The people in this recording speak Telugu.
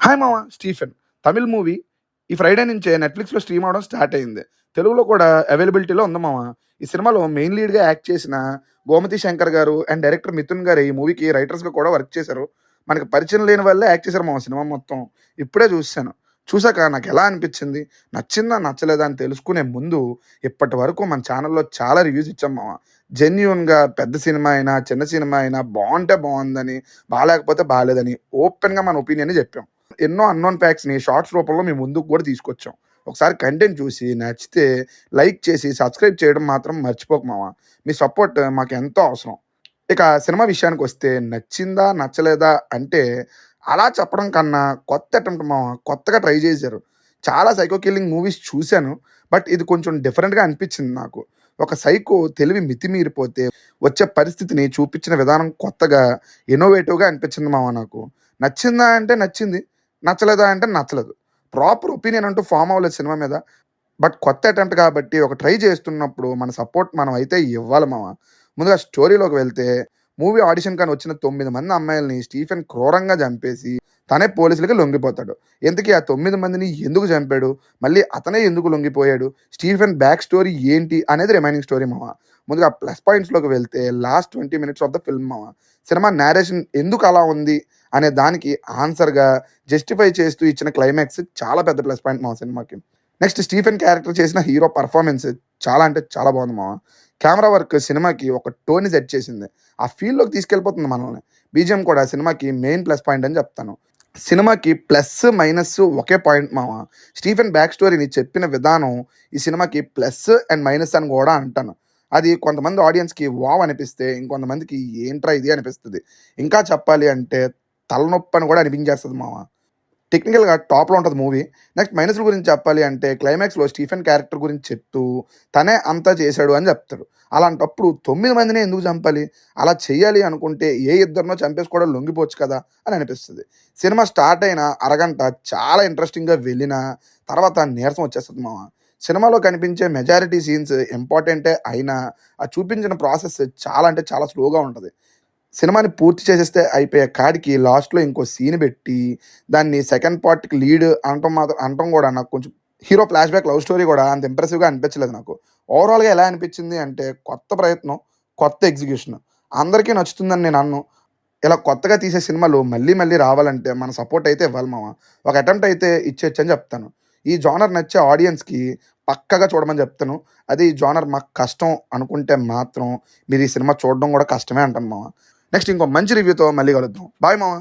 హాయ్ మామ స్టీఫెన్. తమిళ్ మూవీ ఈ ఫ్రైడే నుంచే నెట్‌ఫ్లిక్స్‌లో స్ట్రీమ్ అవ్వడం స్టార్ట్ అయింది. తెలుగులో కూడా అవైలబిలిటీలో ఉంది మామ. ఈ సినిమాలో మెయిన్ లీడ్‌గా యాక్ట్ చేసిన గోమతి శంకర్ గారు అండ్ డైరెక్టర్ మిథున్ గారు ఈ మూవీకి రైటర్స్‌గా కూడా వర్క్ చేశారు. మనకి పరిచయం లేని వాళ్ళే యాక్ట్ చేశారు మామ సినిమా మొత్తం. ఇప్పుడే చూసేసాను. చూసాక నాకెలా అనిపించింది? నచ్చిందా? నచ్చలేదా? అని తెలుసుకునే ముందు ఇప్పటి వరకు మన ఛానల్‌లో చాలా రివ్యూస్ ఇచ్చాం మామ. జెన్యూన్‌గా పెద్ద సినిమా అయినా, చిన్న సినిమా అయినా బావుంటే బావుందని, బాలేకపోతే బాలేదని ఓపెన్‌గా మన ఒపీనియన్‌ని చెప్పాం. ఎన్నో అన్నోన్ ఫ్యాక్ట్స్‌ని షార్ట్స్ రూపంలో మీ ముందుకు కూడా తీసుకొచ్చాం. ఒకసారి కంటెంట్ చూసి నచ్చితే లైక్ చేసి సబ్స్క్రైబ్ చేయడం మాత్రం మర్చిపోకు మామ. మీ సపోర్ట్ మాకెంతో అవసరం. ఇక సినిమా విషయానికొస్తే నచ్చిందా? నచ్చలేదా? అంటే అలా చెప్పడం కన్నా కొత్త అటెంప్ట్ మామ. కొత్తగా ట్రై చేశారు. చాలా సైకో కిల్లింగ్ మూవీస్ చూశాను. బట్ ఇది కొంచెం డిఫరెంట్‌గా అనిపించింది నాకు. ఒక సైకో తెలివి మితిమీరిపోతే వచ్చే పరిస్థితిని చూపించిన విధానం కొత్తగా, ఇన్నోవేటివ్‌గా అనిపించింది మామ నాకు. నచ్చిందా అంటే నచ్చింది. నచ్చలేదా అంటే నచ్చలేదు. ప్రాపర్ ఒపీనియన్ అంటూ ఫార్మ్ అవ్వలేదు సినిమా మీద. బట్ కొత్త అటెంప్ట్ కాబట్టి ఒక ట్రై చేస్తున్నప్పుడు మన సపోర్ట్ మనం అయితే ఇవ్వాలి మామ. ముందుగా స్టోరీలోకి వెళ్తే మూవీ ఆడిషన్ కానీ వచ్చిన 9 మంది అమ్మాయిల్ని స్టీఫెన్ క్రూరంగా చంపేసి తనే పోలీసులకి లొంగిపోతాడు. ఇంతకీ ఆ 9 మందిని ఎందుకు చంపాడు? మళ్ళీ అతనే ఎందుకు లొంగిపోయాడు? స్టీఫెన్ బ్యాక్ స్టోరీ ఏంటి? అనేది రిమైనింగ్ స్టోరీ మామ. ముందుగా ప్లస్ పాయింట్స్‌లోకి వెళ్తే last 20 minutes of the film మామ. సినిమా నేరేషన్ ఎందుకు అలా ఉంది అనే దానికి ఆన్సర్‌గా జస్టిఫై చేస్తూ ఇచ్చిన క్లైమాక్స్ చాలా పెద్ద ప్లస్ పాయింట్ మామ సినిమాకి. నెక్స్ట్ స్టీఫెన్ క్యారెక్టర్ చేసిన హీరో పర్ఫార్మెన్స్ చాలా అంటే చాలా బాగుంది మామ. కెమెరా వర్క్ సినిమాకి ఒక టోన్‌ని సెట్ చేసింది. ఆ ఫీల్‌లోకి తీసుకెళ్ళిపోతుంది మనల్ని. బీజీఎం కూడా సినిమాకి మెయిన్ ప్లస్ పాయింట్ అని చెప్తాను. సినిమాకి ప్లస్, మైనస్ ఒకే పాయింట్ మామ. స్టీఫెన్ బ్యాక్ స్టోరీని చెప్పిన విధానం ఈ సినిమాకి ప్లస్ అండ్ మైనస్ అని కూడా అంటాను. అది కొంతమంది ఆడియన్స్‌కి వావ్ అనిపిస్తే, ఇంకొంతమందికి ఏంట్రా ఇది అనిపిస్తది. ఇంకా చెప్పాలి అంటే తలనొప్పి అని కూడా అనిపించేస్తది మామ. టెక్నికల్‌గా టాప్‌లో ఉంటది మూవీ. నెక్స్ట్ మైనస్‌ల గురించి చెప్పాలి అంటే క్లైమాక్స్‌లో స్టీఫెన్ క్యారెక్టర్ గురించి చెప్తూ తనే అంతా చేశాడు అని చెప్తాడు. అలాంటప్పుడు 9 మందినే ఎందుకు చంపాలి? అలా చేయాలి అనుకుంటే ఏ ఇద్దరినో చంపేసి కూడా లొంగిపోవచ్చు కదా! అని అనిపిస్తది. సినిమా స్టార్ట్ అయిన అరగంట చాలా ఇంట్రెస్టింగ్‌గా వెళ్ళినా తర్వాత నీరసం వచ్చేస్తది మామ. సినిమాలో కనిపించే మెజారిటీ సీన్స్ ఇంపార్టెంటే అయినా ఆ చూపించిన ప్రాసెస్ చాలా అంటే చాలా స్లోగా ఉంటది. సినిమాని పూర్తి చేసేస్తే అయిపోయే కాడికి లాస్ట్‌లో ఇంకో సీన్ బెట్టి, దాన్ని సెకండ్ పార్ట్‌కి లీడ్ అనటం గూడా నాకు కొంచెం హీరో ఫ్లాష్‌బ్యాక్ లవ్ స్టోరీ గూడా అంత ఇంప్రెసివ్‌గా అనిపించలేదు నాకు. ఓవరాల్‌గా ఎలా అనిపించింది అంటే కొత్త ప్రయత్నం, కొత్త ఎగ్జిక్యూషన్. అందరికీ నచ్చుతుందని నేను అనను. ఇలా కొత్తగా తీసే సినిమాలు మళ్ళీ మళ్ళీ రావాలంటే మన సపోర్ట్ అయితే ఇవ్వాలి మామ. ఒక అటెంప్ట్ అయితే ఇచ్చేయొచ్చని చెప్తాను. ఈ జోనర్ నచ్చే ఆడియన్స్‌కి పక్కాగా చూడమని చెప్తాను. అదే ఈ జోనర్ మాకు కష్టం అనుకుంటే మాత్రం మీరు ఈ సినిమా చూడడం గూడా కష్టమే అంటాను మామ. నెక్స్ట్ ఇంకో మంచి రివ్యూతో మళ్ళీ కలుద్దాం. బాయ్ మామ.